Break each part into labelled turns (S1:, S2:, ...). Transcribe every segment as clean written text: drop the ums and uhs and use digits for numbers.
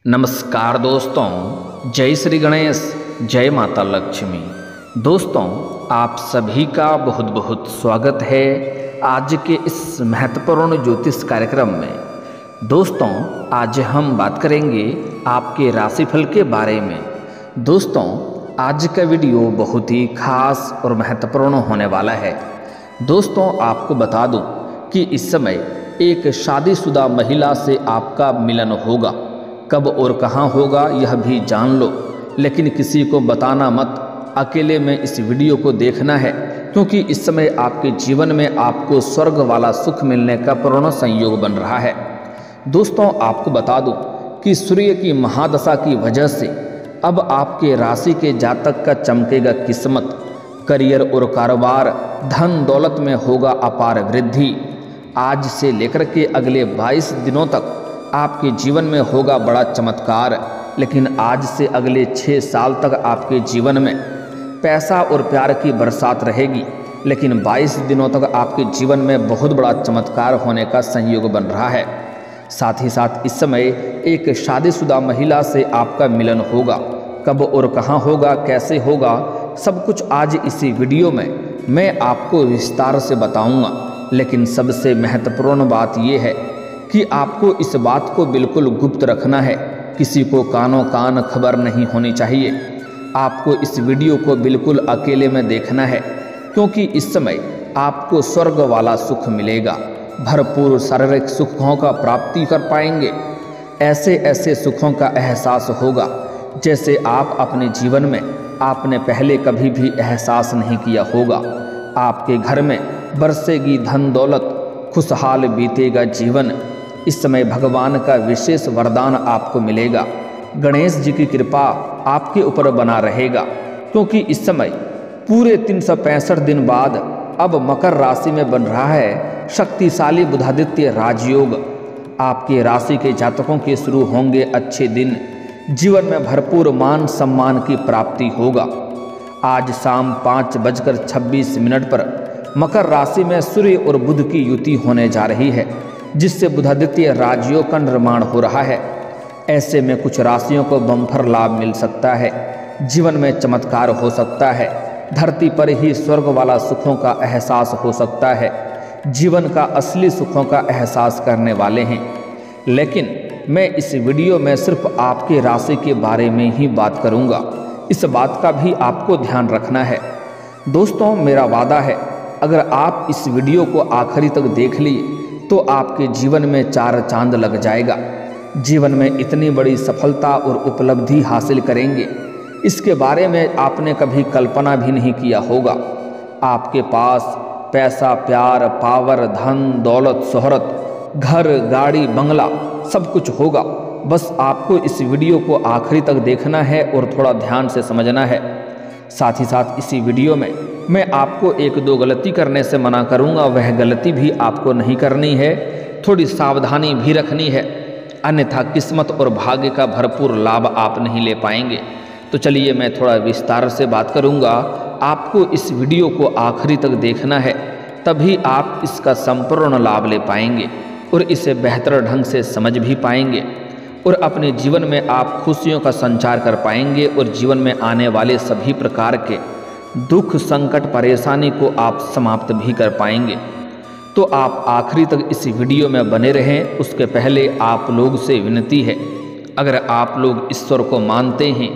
S1: नमस्कार दोस्तों, जय श्री गणेश, जय माता लक्ष्मी। दोस्तों, आप सभी का बहुत बहुत स्वागत है आज के इस महत्वपूर्ण ज्योतिष कार्यक्रम में। दोस्तों, आज हम बात करेंगे आपके राशिफल के बारे में। दोस्तों, आज का वीडियो बहुत ही खास और महत्वपूर्ण होने वाला है। दोस्तों, आपको बता दूं कि इस समय एक शादीशुदा महिला से आपका मिलन होगा। कब और कहाँ होगा यह भी जान लो, लेकिन किसी को बताना मत। अकेले में इस वीडियो को देखना है, क्योंकि इस समय आपके जीवन में आपको स्वर्ग वाला सुख मिलने का पूर्ण संयोग बन रहा है। दोस्तों, आपको बता दूं कि सूर्य की महादशा की वजह से अब आपके राशि के जातक का चमकेगा किस्मत। करियर और कारोबार, धन दौलत में होगा अपार वृद्धि। आज से लेकर के अगले 22 दिनों तक आपके जीवन में होगा बड़ा चमत्कार। लेकिन आज से अगले 6 साल तक आपके जीवन में पैसा और प्यार की बरसात रहेगी। लेकिन 22 दिनों तक आपके जीवन में बहुत बड़ा चमत्कार होने का संयोग बन रहा है। साथ ही साथ इस समय एक शादीशुदा महिला से आपका मिलन होगा। कब और कहाँ होगा, कैसे होगा, सब कुछ आज इसी वीडियो में मैं आपको विस्तार से बताऊंगा। लेकिन सबसे महत्वपूर्ण बात यह है कि आपको इस बात को बिल्कुल गुप्त रखना है। किसी को कानों कान खबर नहीं होनी चाहिए। आपको इस वीडियो को बिल्कुल अकेले में देखना है, क्योंकि इस समय आपको स्वर्ग वाला सुख मिलेगा। भरपूर शारीरिक सुखों का प्राप्ति कर पाएंगे। ऐसे ऐसे सुखों का एहसास होगा जैसे आप अपने जीवन में आपने पहले कभी भी एहसास नहीं किया होगा। आपके घर में बरसेगी धन दौलत, खुशहाल बीतेगा जीवन। इस समय भगवान का विशेष वरदान आपको मिलेगा। गणेश जी की कृपा आपके ऊपर बना रहेगा, क्योंकि इस समय पूरे 365 दिन बाद अब मकर राशि में बन रहा है शक्तिशाली बुधादित्य राजयोग। आपके राशि के जातकों के शुरू होंगे अच्छे दिन। जीवन में भरपूर मान सम्मान की प्राप्ति होगा। आज शाम 5:26 पर मकर राशि में सूर्य और बुध की युति होने जा रही है, जिससे बुधादित्य राजयोग का निर्माण हो रहा है। ऐसे में कुछ राशियों को बम्पर लाभ मिल सकता है। जीवन में चमत्कार हो सकता है। धरती पर ही स्वर्ग वाला सुखों का एहसास हो सकता है। जीवन का असली सुखों का एहसास करने वाले हैं। लेकिन मैं इस वीडियो में सिर्फ आपके राशि के बारे में ही बात करूंगा। इस बात का भी आपको ध्यान रखना है। दोस्तों, मेरा वादा है, अगर आप इस वीडियो को आखिरी तक देख लिए तो आपके जीवन में 4 चांद लग जाएगा। जीवन में इतनी बड़ी सफलता और उपलब्धि हासिल करेंगे, इसके बारे में आपने कभी कल्पना भी नहीं किया होगा। आपके पास पैसा, प्यार, पावर, धन दौलत, शोहरत, घर, गाड़ी, बंगला सब कुछ होगा। बस आपको इस वीडियो को आखिरी तक देखना है और थोड़ा ध्यान से समझना है। साथ ही साथ इसी वीडियो में मैं आपको 1-2 गलती करने से मना करूंगा। वह गलती भी आपको नहीं करनी है, थोड़ी सावधानी भी रखनी है, अन्यथा किस्मत और भाग्य का भरपूर लाभ आप नहीं ले पाएंगे। तो चलिए मैं थोड़ा विस्तार से बात करूंगा। आपको इस वीडियो को आखिरी तक देखना है, तभी आप इसका संपूर्ण लाभ ले पाएंगे और इसे बेहतर ढंग से समझ भी पाएंगे और अपने जीवन में आप खुशियों का संचार कर पाएंगे और जीवन में आने वाले सभी प्रकार के दुख, संकट, परेशानी को आप समाप्त भी कर पाएंगे। तो आप आखिरी तक इस वीडियो में बने रहें। उसके पहले आप लोग से विनती है, अगर आप लोग ईश्वर को मानते हैं,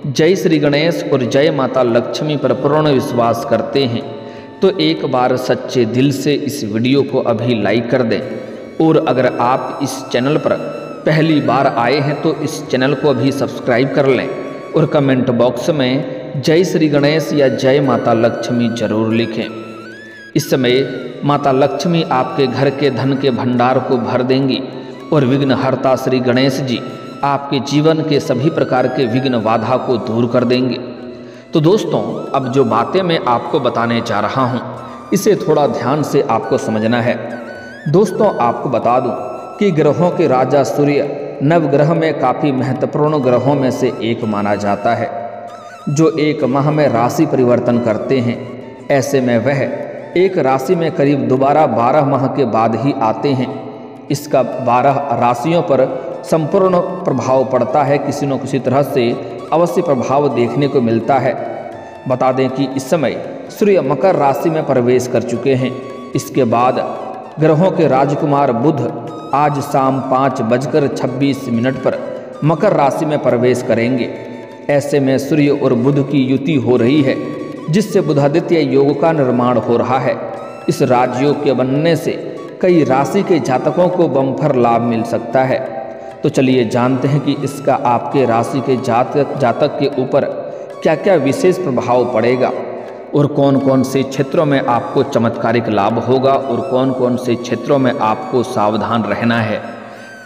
S1: जय श्री गणेश और जय माता लक्ष्मी पर पूर्ण विश्वास करते हैं, तो एक बार सच्चे दिल से इस वीडियो को अभी लाइक कर दें। और अगर आप इस चैनल पर पहली बार आए हैं तो इस चैनल को अभी सब्सक्राइब कर लें और कमेंट बॉक्स में जय श्री गणेश या जय माता लक्ष्मी जरूर लिखें। इस समय माता लक्ष्मी आपके घर के धन के भंडार को भर देंगी और विघ्नहर्ता श्री गणेश जी आपके जीवन के सभी प्रकार के विघ्न बाधा को दूर कर देंगे। तो दोस्तों, अब जो बातें मैं आपको बताने जा रहा हूँ, इसे थोड़ा ध्यान से आपको समझना है। दोस्तों, आपको बता दूं कि ग्रहों के राजा सूर्य नवग्रह में काफ़ी महत्वपूर्ण ग्रहों में से एक माना जाता है, जो एक माह में राशि परिवर्तन करते हैं। ऐसे में वह एक राशि में करीब दोबारा 12 माह के बाद ही आते हैं। इसका 12 राशियों पर संपूर्ण प्रभाव पड़ता है, किसी न किसी तरह से अवश्य प्रभाव देखने को मिलता है। बता दें कि इस समय सूर्य मकर राशि में प्रवेश कर चुके हैं। इसके बाद ग्रहों के राजकुमार बुध आज शाम 5:26 पर मकर राशि में प्रवेश करेंगे। ऐसे में सूर्य और बुध की युति हो रही है, जिससे बुधादित्य योग का निर्माण हो रहा है। इस राजयोग के बनने से कई राशि के जातकों को बम्पर लाभ मिल सकता है। तो चलिए जानते हैं कि इसका आपके राशि के जातक के ऊपर क्या क्या विशेष प्रभाव पड़ेगा और कौन कौन से क्षेत्रों में आपको चमत्कारिक लाभ होगा और कौन कौन से क्षेत्रों में आपको सावधान रहना है,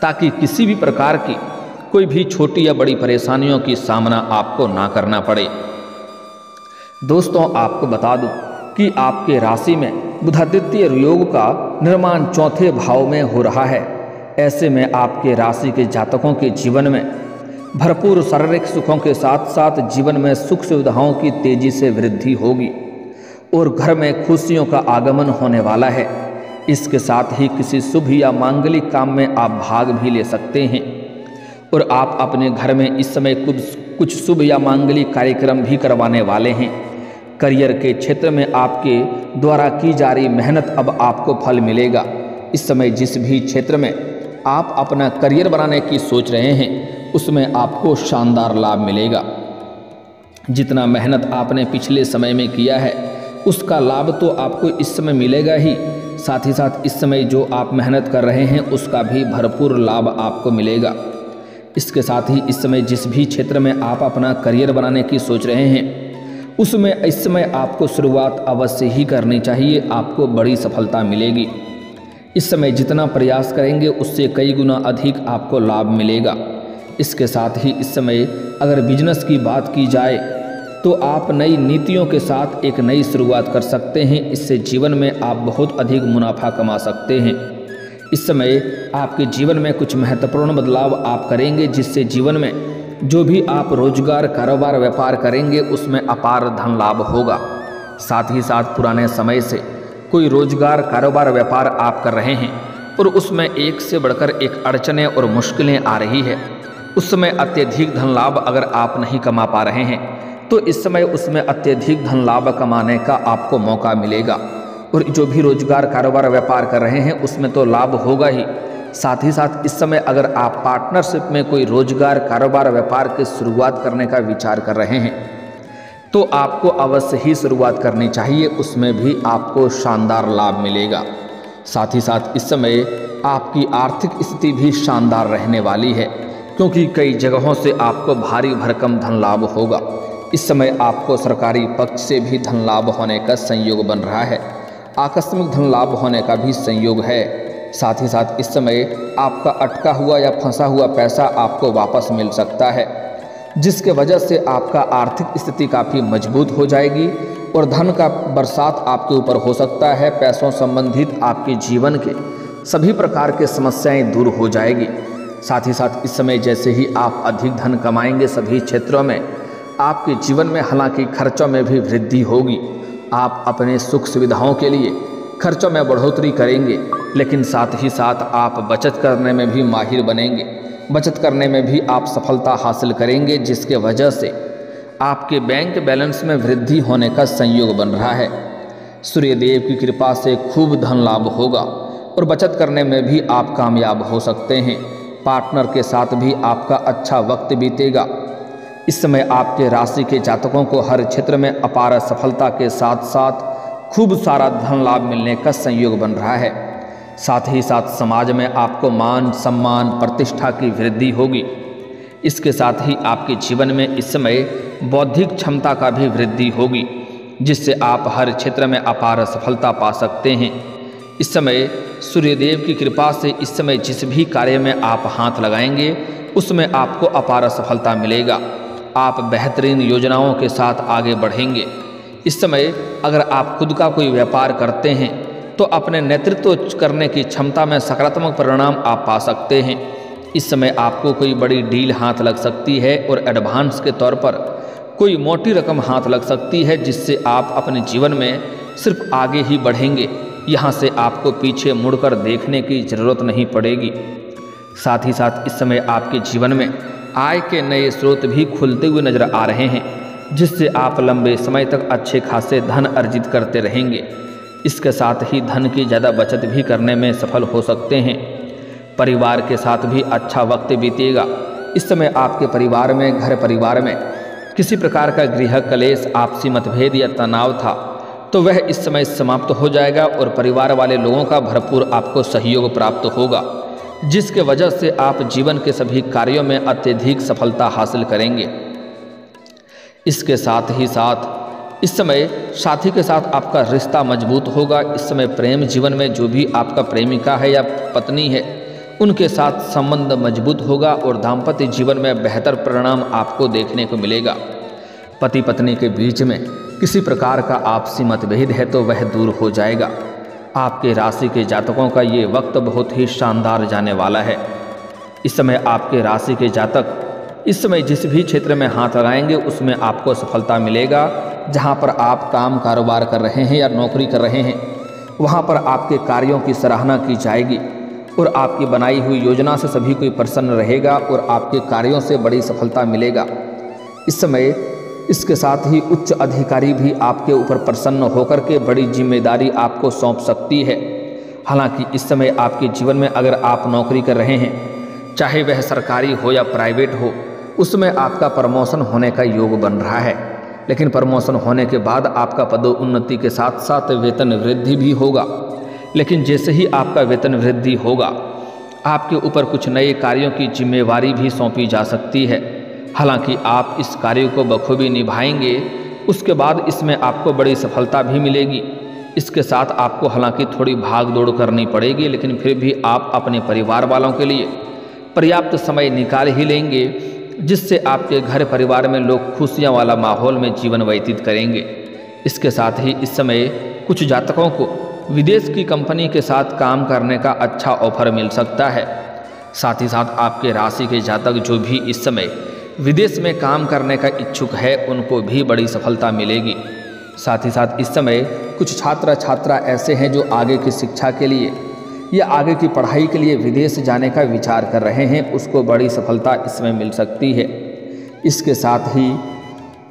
S1: ताकि किसी भी प्रकार की कोई भी छोटी या बड़ी परेशानियों की सामना आपको ना करना पड़े। दोस्तों, आपको बता दूं कि आपके राशि में बुधादित्य योग का निर्माण 4थे भाव में हो रहा है। ऐसे में आपके राशि के जातकों के जीवन में भरपूर शारीरिक सुखों के साथ साथ जीवन में सुख सुविधाओं की तेजी से वृद्धि होगी और घर में खुशियों का आगमन होने वाला है। इसके साथ ही किसी शुभ या मांगलिक काम में आप भाग भी ले सकते हैं और आप अपने घर में इस समय कुछ शुभ या मांगलिक कार्यक्रम भी करवाने वाले हैं। करियर के क्षेत्र में आपके द्वारा की जा रही मेहनत अब आपको फल मिलेगा। इस समय जिस भी क्षेत्र में आप अपना करियर बनाने की सोच रहे हैं, उसमें आपको शानदार लाभ मिलेगा। जितना मेहनत आपने पिछले समय में किया है, उसका लाभ तो आपको इस समय मिलेगा ही, साथ ही साथ इस समय जो आप मेहनत कर रहे हैं उसका भी भरपूर लाभ आपको मिलेगा। इसके साथ ही इस समय जिस भी क्षेत्र में आप अपना करियर बनाने की सोच रहे हैं, उसमें इस समय आपको शुरुआत अवश्य ही करनी चाहिए, आपको बड़ी सफलता मिलेगी। इस समय जितना प्रयास करेंगे उससे कई गुना अधिक आपको लाभ मिलेगा। इसके साथ ही इस समय अगर बिजनेस की बात की जाए तो आप नई नीतियों के साथ एक नई शुरुआत कर सकते हैं। इससे जीवन में आप बहुत अधिक मुनाफा कमा सकते हैं। इस समय आपके जीवन में कुछ महत्वपूर्ण बदलाव आप करेंगे, जिससे जीवन में जो भी आप रोजगार, कारोबार, व्यापार करेंगे उसमें अपार धन लाभ होगा। साथ ही साथ पुराने समय से कोई रोजगार, कारोबार, व्यापार आप कर रहे हैं और उसमें एक से बढ़कर एक अड़चनें और मुश्किलें आ रही है, उस समय अत्यधिक धन लाभ अगर आप नहीं कमा पा रहे हैं तो इस समय उसमें अत्यधिक धन लाभ कमाने का आपको मौका मिलेगा। और जो भी रोजगार, कारोबार, व्यापार कर रहे हैं उसमें तो लाभ होगा ही। साथ ही साथ इस समय अगर आप पार्टनरशिप में कोई रोजगार, कारोबार, व्यापार की शुरुआत करने का विचार कर रहे हैं तो आपको अवश्य ही शुरुआत करनी चाहिए, उसमें भी आपको शानदार लाभ मिलेगा। साथ ही साथ इस समय आपकी आर्थिक स्थिति भी शानदार रहने वाली है, क्योंकि कई जगहों से आपको भारी भरकम धन लाभ होगा। इस समय आपको सरकारी पक्ष से भी धन लाभ होने का संयोग बन रहा है, आकस्मिक धन लाभ होने का भी संयोग है। साथ ही साथ इस समय आपका अटका हुआ या फंसा हुआ पैसा आपको वापस मिल सकता है, जिसके वजह से आपका आर्थिक स्थिति काफ़ी मजबूत हो जाएगी और धन का बरसात आपके ऊपर हो सकता है। पैसों संबंधित आपके जीवन के सभी प्रकार के समस्याएं दूर हो जाएगी। साथ ही साथ इस समय जैसे ही आप अधिक धन कमाएंगे सभी क्षेत्रों में, आपके जीवन में हालांकि खर्चों में भी वृद्धि होगी। आप अपने सुख सुविधाओं के लिए खर्चों में बढ़ोतरी करेंगे, लेकिन साथ ही साथ आप बचत करने में भी माहिर बनेंगे। बचत करने में भी आप सफलता हासिल करेंगे, जिसके वजह से आपके बैंक बैलेंस में वृद्धि होने का संयोग बन रहा है। सूर्यदेव की कृपा से खूब धन लाभ होगा और बचत करने में भी आप कामयाब हो सकते हैं। पार्टनर के साथ भी आपका अच्छा वक्त बीतेगा। इस समय आपके राशि के जातकों को हर क्षेत्र में अपार सफलता के साथ साथ खूब सारा धन लाभ मिलने का संयोग बन रहा है। साथ ही साथ समाज में आपको मान, सम्मान, प्रतिष्ठा की वृद्धि होगी। इसके साथ ही आपके जीवन में इस समय बौद्धिक क्षमता का भी वृद्धि होगी, जिससे आप हर क्षेत्र में अपार सफलता पा सकते हैं। इस समय सूर्यदेव की कृपा से इस समय जिस भी कार्य में आप हाथ लगाएंगे उसमें आपको अपार सफलता मिलेगा। आप बेहतरीन योजनाओं के साथ आगे बढ़ेंगे। इस समय अगर आप खुद का कोई व्यापार करते हैं तो अपने नेतृत्व करने की क्षमता में सकारात्मक परिणाम आप पा सकते हैं। इस समय आपको कोई बड़ी डील हाथ लग सकती है और एडवांस के तौर पर कोई मोटी रकम हाथ लग सकती है, जिससे आप अपने जीवन में सिर्फ आगे ही बढ़ेंगे। यहाँ से आपको पीछे मुड़कर देखने की ज़रूरत नहीं पड़ेगी। साथ ही साथ इस समय आपके जीवन में आय के नए स्रोत भी खुलते हुए नजर आ रहे हैं, जिससे आप लंबे समय तक अच्छे खासे धन अर्जित करते रहेंगे। इसके साथ ही धन की ज़्यादा बचत भी करने में सफल हो सकते हैं। परिवार के साथ भी अच्छा वक्त बीतेगा। इस समय आपके परिवार में, घर परिवार में किसी प्रकार का गृह कलेश, आपसी मतभेद या तनाव था तो वह इस समय समाप्त हो जाएगा और परिवार वाले लोगों का भरपूर आपको सहयोग प्राप्त होगा, जिसके वजह से आप जीवन के सभी कार्यों में अत्यधिक सफलता हासिल करेंगे। इसके साथ ही साथ इस समय साथी के साथ आपका रिश्ता मजबूत होगा। इस समय प्रेम जीवन में जो भी आपका प्रेमिका है या पत्नी है, उनके साथ संबंध मजबूत होगा और दाम्पत्य जीवन में बेहतर परिणाम आपको देखने को मिलेगा। पति पत्नी के बीच में किसी प्रकार का आपसी मतभेद है तो वह दूर हो जाएगा। आपके राशि के जातकों का ये वक्त बहुत ही शानदार जाने वाला है। इस समय आपके राशि के जातक इस समय जिस भी क्षेत्र में हाथ लगाएंगे उसमें आपको सफलता मिलेगा। जहां पर आप काम कारोबार कर रहे हैं या नौकरी कर रहे हैं, वहां पर आपके कार्यों की सराहना की जाएगी और आपकी बनाई हुई योजना से सभी कोई प्रसन्न रहेगा और आपके कार्यों से बड़ी सफलता मिलेगा। इस समय इसके साथ ही उच्च अधिकारी भी आपके ऊपर प्रसन्न होकर के बड़ी जिम्मेदारी आपको सौंप सकती है। हालांकि इस समय आपके जीवन में अगर आप नौकरी कर रहे हैं, चाहे वह सरकारी हो या प्राइवेट हो, उसमें आपका प्रमोशन होने का योग बन रहा है। लेकिन प्रमोशन होने के बाद आपका पदोन्नति के साथ साथ वेतन वृद्धि भी होगा। लेकिन जैसे ही आपका वेतन वृद्धि होगा, आपके ऊपर कुछ नए कार्यों की जिम्मेवारी भी सौंपी जा सकती है। हालांकि आप इस कार्य को बखूबी निभाएंगे, उसके बाद इसमें आपको बड़ी सफलता भी मिलेगी। इसके साथ आपको हालांकि थोड़ी भाग दौड़ करनी पड़ेगी, लेकिन फिर भी आप अपने परिवार वालों के लिए पर्याप्त समय निकाल ही लेंगे, जिससे आपके घर परिवार में लोग खुशियां वाला माहौल में जीवन व्यतीत करेंगे। इसके साथ ही इस समय कुछ जातकों को विदेश की कंपनी के साथ काम करने का अच्छा ऑफर मिल सकता है। साथ ही साथ आपके राशि के जातक जो भी इस समय विदेश में काम करने का इच्छुक है, उनको भी बड़ी सफलता मिलेगी। साथ ही साथ इस समय कुछ छात्र छात्रा ऐसे हैं जो आगे की शिक्षा के लिए या आगे की पढ़ाई के लिए विदेश जाने का विचार कर रहे हैं, उसको बड़ी सफलता इसमें मिल सकती है। इसके साथ ही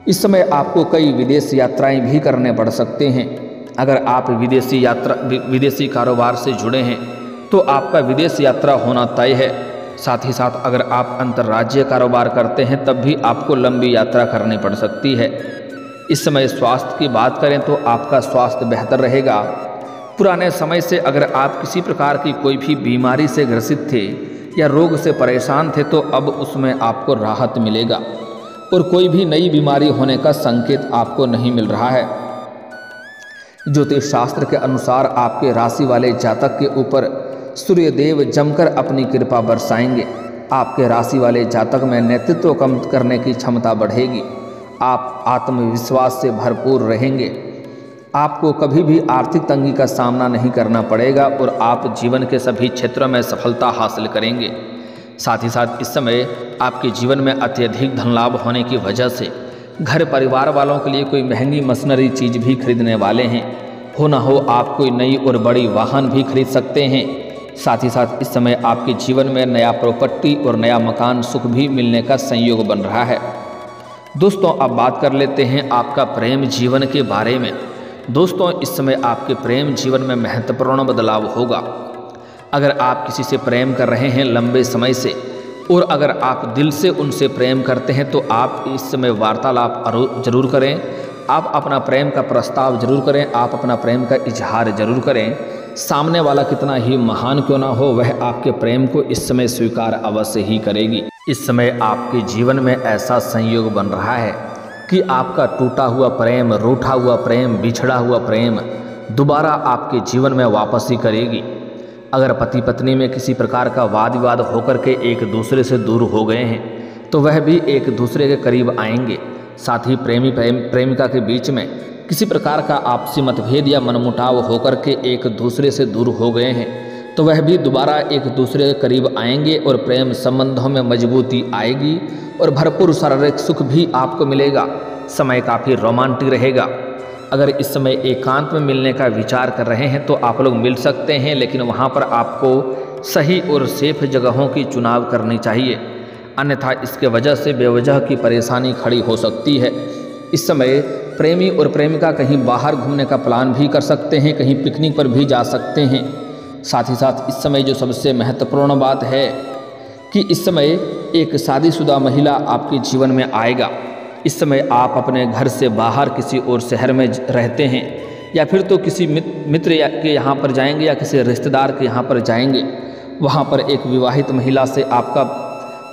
S1: इस समय आपको कई विदेश यात्राएं भी करने पड़ सकते हैं। अगर आप विदेशी कारोबार से जुड़े हैं तो आपका विदेश यात्रा होना तय है। साथ ही साथ अगर आप अंतर्राज्यीय कारोबार करते हैं तब भी आपको लंबी यात्रा करनी पड़ सकती है। इस समय स्वास्थ्य की बात करें तो आपका स्वास्थ्य बेहतर रहेगा। पुराने समय से अगर आप किसी प्रकार की कोई भी बीमारी से ग्रसित थे या रोग से परेशान थे तो अब उसमें आपको राहत मिलेगा और कोई भी नई बीमारी होने का संकेत आपको नहीं मिल रहा है। ज्योतिष शास्त्र के अनुसार आपके राशि वाले जातक के ऊपर सूर्यदेव जमकर अपनी कृपा बरसाएंगे। आपके राशि वाले जातक में नेतृत्व कम करने की क्षमता बढ़ेगी। आप आत्मविश्वास से भरपूर रहेंगे। आपको कभी भी आर्थिक तंगी का सामना नहीं करना पड़ेगा और आप जीवन के सभी क्षेत्रों में सफलता हासिल करेंगे। साथ ही साथ इस समय आपके जीवन में अत्यधिक धन लाभ होने की वजह से घर परिवार वालों के लिए कोई महंगी मशीनरी चीज़ भी खरीदने वाले हैं। हो ना हो आप कोई नई और बड़ी वाहन भी खरीद सकते हैं। साथ ही साथ इस समय आपके जीवन में नया प्रॉपर्टी और नया मकान सुख भी मिलने का संयोग बन रहा है। दोस्तों, अब बात कर लेते हैं आपका प्रेम जीवन के बारे में। दोस्तों, इस समय आपके प्रेम जीवन में महत्वपूर्ण बदलाव होगा। अगर आप किसी से प्रेम कर रहे हैं लंबे समय से और अगर आप दिल से उनसे प्रेम करते हैं तो आप इस समय वार्तालाप जरूर करें। आप अपना प्रेम का प्रस्ताव जरूर करें, आप अपना प्रेम का इजहार जरूर करें। सामने वाला कितना ही महान क्यों ना हो, वह आपके प्रेम को इस समय स्वीकार अवश्य ही करेगी। इस समय आपके जीवन में ऐसा संयोग बन रहा है कि आपका टूटा हुआ प्रेम, रूठा हुआ प्रेम, बिछड़ा हुआ प्रेम दोबारा आपके जीवन में वापसी करेगी। अगर पति पत्नी में किसी प्रकार का वाद विवाद होकर के एक दूसरे से दूर हो गए हैं तो वह भी एक दूसरे के करीब आएंगे। साथ ही प्रेमिका के बीच में किसी प्रकार का आपसी मतभेद या मनमुटाव होकर के एक दूसरे से दूर हो गए हैं तो वह भी दोबारा एक दूसरे के करीब आएंगे और प्रेम संबंधों में मजबूती आएगी और भरपूर शारीरिक सुख भी आपको मिलेगा। समय काफ़ी रोमांटिक रहेगा। अगर इस समय एकांत में मिलने का विचार कर रहे हैं तो आप लोग मिल सकते हैं, लेकिन वहाँ पर आपको सही और सेफ जगहों की चुनाव करनी चाहिए, अन्यथा इसके वजह से बेवजह की परेशानी खड़ी हो सकती है। इस समय प्रेमी और प्रेमिका कहीं बाहर घूमने का प्लान भी कर सकते हैं, कहीं पिकनिक पर भी जा सकते हैं। साथ ही साथ इस समय जो सबसे महत्वपूर्ण बात है कि इस समय एक शादीशुदा महिला आपके जीवन में आएगा। इस समय आप अपने घर से बाहर किसी और शहर में रहते हैं या फिर तो किसी मित्र के यहाँ पर जाएंगे या किसी रिश्तेदार के यहाँ पर जाएंगे। वहाँ पर एक विवाहित महिला से आपका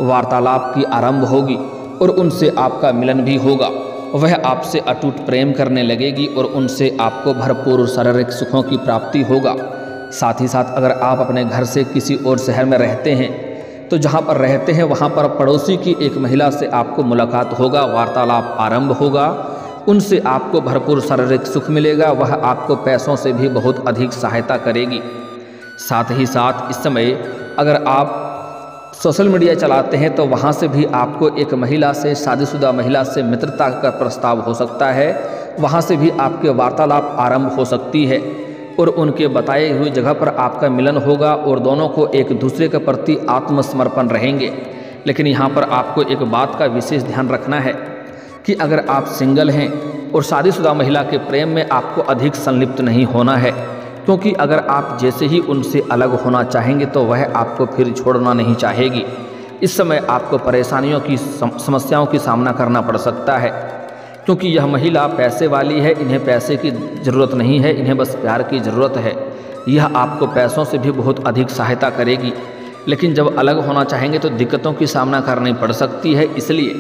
S1: वार्तालाप की आरंभ होगी और उनसे आपका मिलन भी होगा। वह आपसे अटूट प्रेम करने लगेगी और उनसे आपको भरपूर शारीरिक सुखों की प्राप्ति होगा। साथ ही साथ अगर आप अपने घर से किसी और शहर में रहते हैं तो जहाँ पर रहते हैं वहाँ पर पड़ोसी की एक महिला से आपको मुलाकात होगा, वार्तालाप आरंभ होगा, उनसे आपको भरपूर शारीरिक सुख मिलेगा। वह आपको पैसों से भी बहुत अधिक सहायता करेगी। साथ ही साथ इस समय अगर आप सोशल मीडिया चलाते हैं तो वहाँ से भी आपको एक महिला से, शादीशुदा महिला से मित्रता का प्रस्ताव हो सकता है। वहाँ से भी आपके वार्तालाप आरंभ हो सकती है और उनके बताए हुए जगह पर आपका मिलन होगा और दोनों को एक दूसरे के प्रति आत्मसमर्पण रहेंगे। लेकिन यहाँ पर आपको एक बात का विशेष ध्यान रखना है कि अगर आप सिंगल हैं और शादीशुदा महिला के प्रेम में आपको अधिक संलिप्त नहीं होना है, क्योंकि अगर आप जैसे ही उनसे अलग होना चाहेंगे तो वह आपको फिर छोड़ना नहीं चाहेगी। इस समय आपको परेशानियों की समस्याओं की सामना करना पड़ सकता है, क्योंकि यह महिला पैसे वाली है। इन्हें पैसे की ज़रूरत नहीं है, इन्हें बस प्यार की ज़रूरत है। यह आपको पैसों से भी बहुत अधिक सहायता करेगी। लेकिन जब अलग होना चाहेंगे तो दिक्कतों की सामना करनी पड़ सकती है, इसलिए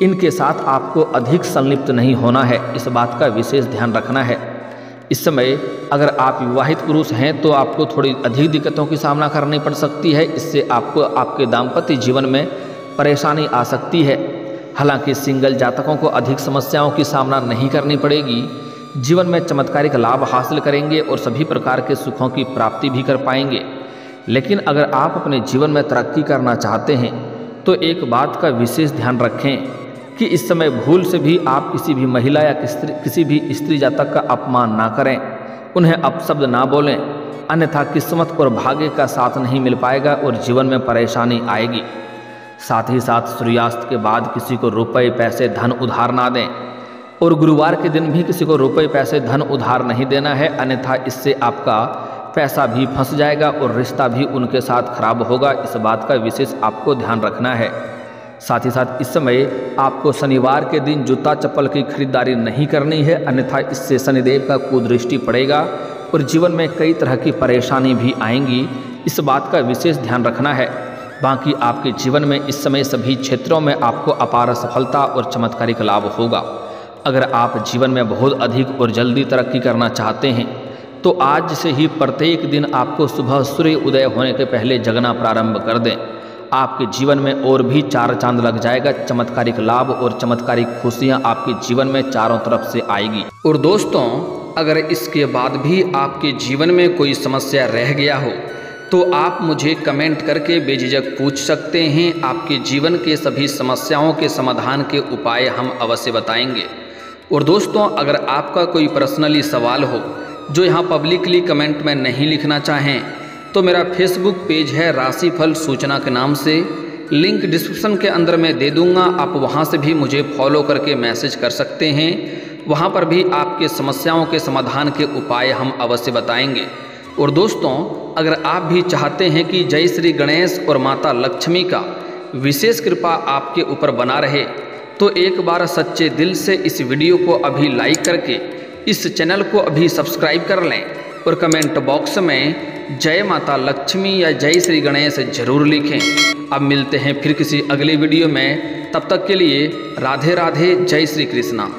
S1: इनके साथ आपको अधिक संलिप्त नहीं होना है। इस बात का विशेष ध्यान रखना है। इस समय अगर आप विवाहित पुरुष हैं तो आपको थोड़ी अधिक दिक्कतों की सामना करनी पड़ सकती है। इससे आपको आपके दाम्पत्य जीवन में परेशानी आ सकती है। हालांकि सिंगल जातकों को अधिक समस्याओं की सामना नहीं करनी पड़ेगी। जीवन में चमत्कारिक लाभ हासिल करेंगे और सभी प्रकार के सुखों की प्राप्ति भी कर पाएंगे। लेकिन अगर आप अपने जीवन में तरक्की करना चाहते हैं तो एक बात का विशेष ध्यान रखें कि इस समय भूल से भी आप किसी भी महिला या किसी भी स्त्री जातक का अपमान ना करें, उन्हें अपशब्द ना बोलें, अन्यथा किस्मत और भाग्य का साथ नहीं मिल पाएगा और जीवन में परेशानी आएगी। साथ ही साथ सूर्यास्त के बाद किसी को रुपए पैसे धन उधार ना दें और गुरुवार के दिन भी किसी को रुपए पैसे धन उधार नहीं देना है, अन्यथा इससे आपका पैसा भी फंस जाएगा और रिश्ता भी उनके साथ खराब होगा। इस बात का विशेष आपको ध्यान रखना है। साथ ही साथ इस समय आपको शनिवार के दिन जूता चप्पल की खरीदारी नहीं करनी है, अन्यथा इससे शनिदेव का कुदृष्टि पड़ेगा और जीवन में कई तरह की परेशानी भी आएंगी। इस बात का विशेष ध्यान रखना है। बाकी आपके जीवन में इस समय सभी क्षेत्रों में आपको अपार सफलता और चमत्कारिक लाभ होगा। अगर आप जीवन में बहुत अधिक और जल्दी तरक्की करना चाहते हैं तो आज से ही प्रत्येक दिन आपको सुबह सूर्य उदय होने के पहले जगना प्रारंभ कर दें। आपके जीवन में और भी 4 चांद लग जाएगा। चमत्कारिक लाभ और चमत्कारिक खुशियां आपके जीवन में चारों तरफ से आएगी। और दोस्तों, अगर इसके बाद भी आपके जीवन में कोई समस्या रह गया हो तो आप मुझे कमेंट करके बेझिझक पूछ सकते हैं। आपके जीवन के सभी समस्याओं के समाधान के उपाय हम अवश्य बताएंगे। और दोस्तों, अगर आपका कोई पर्सनली सवाल हो जो यहाँ पब्लिकली कमेंट में नहीं लिखना चाहें तो मेरा फेसबुक पेज है राशिफल सूचना के नाम से, लिंक डिस्क्रिप्शन के अंदर मैं दे दूंगा। आप वहां से भी मुझे फॉलो करके मैसेज कर सकते हैं। वहां पर भी आपके समस्याओं के समाधान के उपाय हम अवश्य बताएंगे। और दोस्तों, अगर आप भी चाहते हैं कि जय श्री गणेश और माता लक्ष्मी का विशेष कृपा आपके ऊपर बना रहे तो एक बार सच्चे दिल से इस वीडियो को अभी लाइक करके इस चैनल को अभी सब्सक्राइब कर लें और कमेंट बॉक्स में जय माता लक्ष्मी या जय श्री गणेश जरूर लिखें। अब मिलते हैं फिर किसी अगली वीडियो में। तब तक के लिए राधे राधे, जय श्री कृष्णा।